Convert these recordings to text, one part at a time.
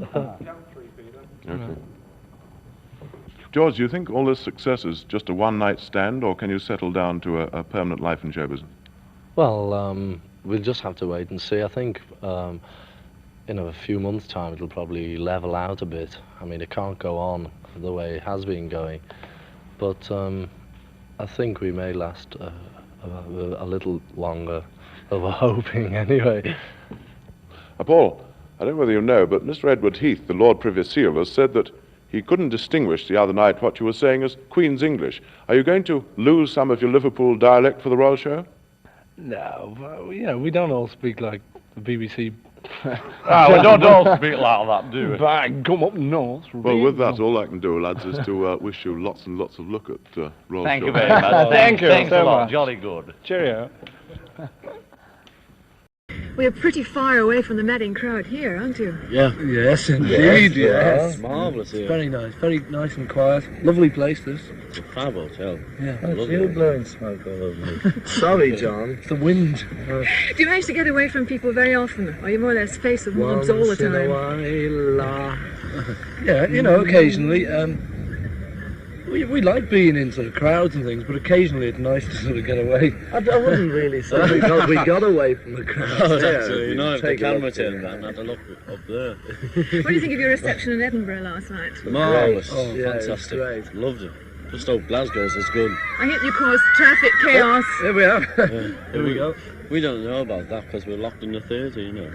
Okay. George, do you think all this success is just a one-night stand, or can you settle down to a permanent life in show business? Well, we'll just have to wait and see. I think in a few months' time it'll probably level out a bit. I mean, it can't go on the way it has been going, but I think we may last a little longer, we're hoping anyway. Paul, I don't know whether you know, but Mr. Edward Heath, the Lord Privy Seal, has said that he couldn't distinguish the other night what you were saying as Queen's English. Are you going to lose some of your Liverpool dialect for the Royal Show? No, but, you know, we don't all speak like the BBC. We don't all speak like that, do we? Bang, come up north. Well, with that, all I can do, lads, is to wish you lots and lots of luck at Royal Show. Thank you very much. Thank you Thanks so a lot. much. Jolly good. Cheerio. We're pretty far away from the madding crowd here, aren't you? Yeah. Yes, indeed. Yes. It's marvellous here. Very nice and quiet. Lovely place, this. It's a fab hotel. Yeah. It's you blowing smoke all over me. Sorry, John. It's the wind. Do you manage to get away from people very often? Or are you more or less face of mobs all the Once in a time? while. Yeah, you know, occasionally. We like being in sort of crowds and things, but occasionally it's nice to sort of get away. I wouldn't really say we got away from the crowd. Actually, you know, if the camera turned down, I'd have looked up there. What do you think of your reception in Edinburgh last night? Marvellous. Oh, yeah, fantastic. Great. Loved it. Just hope Glasgow's as good. I hope you caused traffic chaos. Here we are. Here we go. We don't know about that because we're locked in the theatre, you know.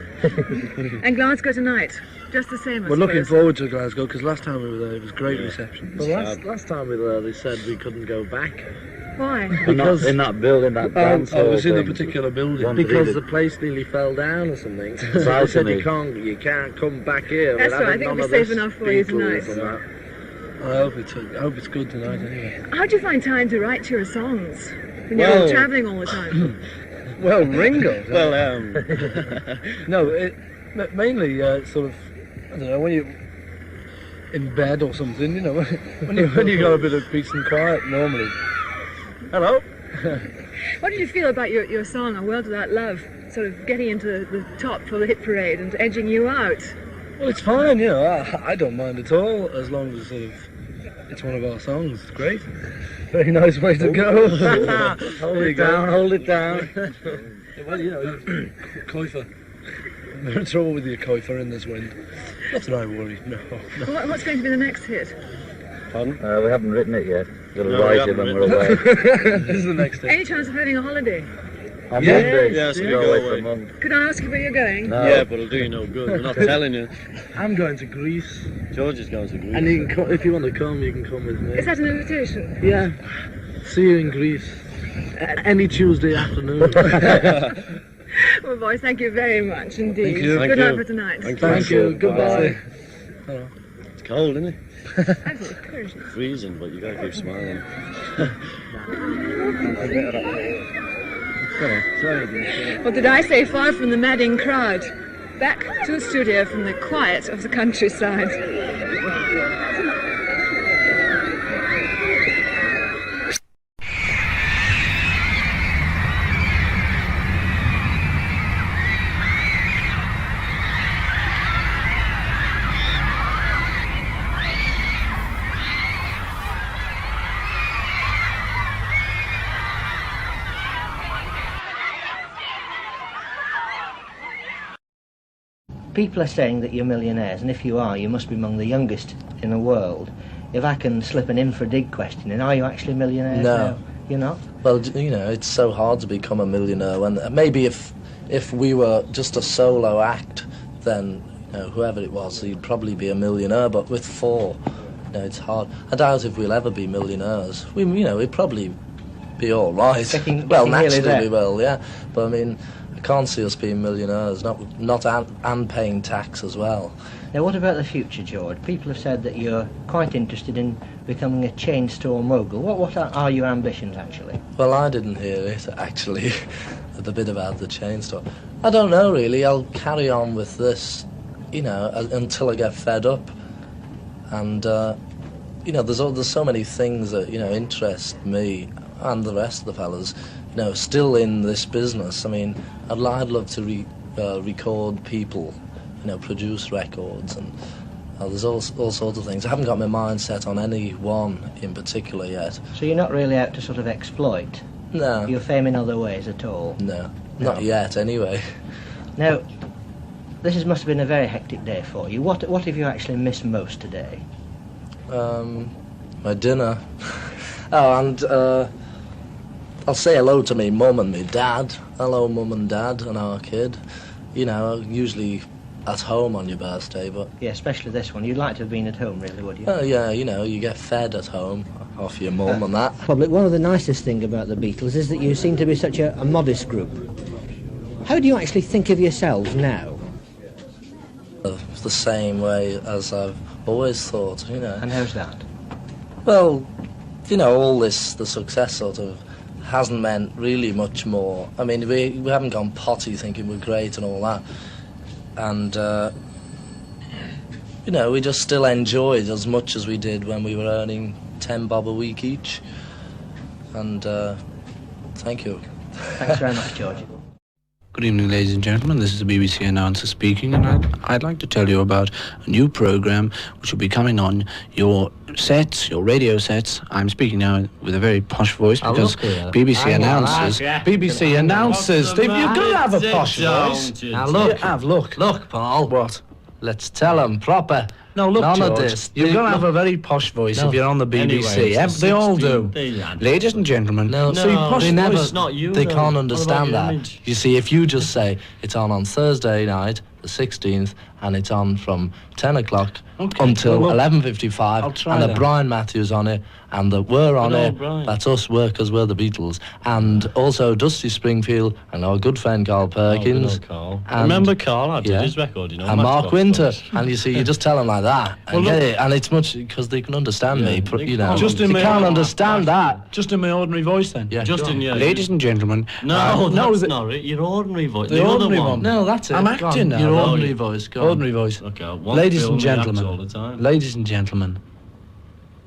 And Glasgow tonight, just the same, I We're looking suppose. forward to Glasgow because last time we were there it was great reception. Well, last time we were there, they said we couldn't go back. Why? Because in that building, that dance I was hall in a thing. particular building. Because the place nearly fell down or something. So I said you can't come back here. That's right, I think it'll be safe enough for you tonight. I hope it's good tonight anyway. How do you find time to write your songs when you're travelling all the time? Well, Ringo. Well, No, mainly sort of, I don't know, when you're in bed or something, you know, when you got a bit of peace and quiet normally. Hello. What did you feel about your song, A World Without Love, sort of getting into the top for the hit parade and edging you out? Well, it's fine, you know, I don't mind at all, as long as sort of it's one of our songs. It's great. Very nice way to go. hold it down. Well, you know, coifer. We're in trouble with your coifer in this wind. Not that I worry, no. Well, what's going to be the next hit? Pardon? We haven't written it yet. We'll write it when we're away. This is the next hit. Any chance of having a holiday? On Monday, yes, we we go go away away. for a month. Could I ask you where you're going? No. Yeah, but it'll do you no good. We're not telling you. I'm going to Greece. George is going to Greece. And you can come, if you want to come, you can come with me. Is that an invitation? Yeah. See you in Greece. Any Tuesday afternoon. Well, boys, thank you very much indeed. Thank you. Good Thank night you. for tonight. Thank you. Goodbye. It's cold, isn't it? Absolutely encouraging. Freezing, but you gotta keep smiling. What did I say? Far from the madding crowd. Back to the studio from the quiet of the countryside. People are saying that you're millionaires, and if you are, you must be among the youngest in the world. If I can slip an infra-dig question in, are you actually millionaires No. now? You're not? Well, you know, it's so hard to become a millionaire. When maybe if we were just a solo act, then you know, whoever it was, he'd probably be a millionaire. But with four, you know, it's hard. I doubt if we'll ever be millionaires. We'd probably be all right. Getting Well, nearly naturally there. we will, yeah. But I mean, I can't see us being millionaires, and paying tax as well. Now, what about the future, George? People have said that you're quite interested in becoming a chain store mogul. What are your ambitions, actually? Well, I didn't hear it, actually, the bit about the chain store. I don't know, really. I'll carry on with this, you know, until I get fed up. And, you know, there's so many things that, you know, interest me and the rest of the fellas, you know, still in this business. I mean, I'd love to record people, produce records, and there's all sorts of things. I haven't got my mind set on any one in particular yet. So you're not really out to sort of exploit No. your fame in other ways at all? No, not yet anyway. Now, must have been a very hectic day for you. What have you actually missed most today? My dinner. Oh, and I'll say hello to me mum and me dad. Hello, mum and dad, and our kid. Usually at home on your birthday, but... Yeah, especially this one. You'd like to have been at home, really, would you? Oh, yeah, you get fed at home off your mum and that. Public, one of the nicest things about the Beatles is that you seem to be such a modest group. How do you actually think of yourselves now? The same way as I've always thought, And how's that? Well, all the success sort of hasn't meant really much more. I mean, we haven't gone potty thinking we're great and all that. And, we just still enjoyed as much as we did when we were earning 10 bob a week each. And, thank you. Thanks very much, George. Good evening, ladies and gentlemen. This is the BBC announcer speaking, and I'd like to tell you about a new programme which will be coming on your sets, your radio sets. I'm speaking now with a very posh voice because BBC announcers... BBC announcers, you could have a posh voice. Now look. Look, Paul. What? Let's tell them proper. No, look, None George, of this. you're going to have a very posh voice if you're on the BBC. Anyway, They all do. Ladies and gentlemen, posh they never. voice. Not you, they though. can't What understand about that. your image? You see, if you just say it's on Thursday night, the 16th, and it's on from 10 o'clock until well, 11:55, I'll try and the that. Brian Matthews on it, and the we're on Good it. old Brian. That's us, workers, we're the Beatles, and also Dusty Springfield and our good friend Carl Perkins. Carl. And- Remember Carl? I did yeah. his record, And Mark Winter, and you see, you just tell them like that, and get it, and it's much because they can understand me. they You know, can't. Just they in my can't own- understand that. Just in my ordinary voice, then. Yeah, Just in your... Ladies and gentlemen, No, that's the- not it. Your ordinary voice. The The other ordinary one. one. No, that's it. I'm Go on, acting now. Your Oh, ordinary yeah. voice. Go on. ordinary voice. Okay, I want Ladies Bill and Reacts gentlemen, all the time. ladies and gentlemen,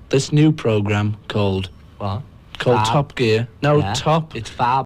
this new programme called What? called Fab. Top Gear. No, Yeah. Top It's fab.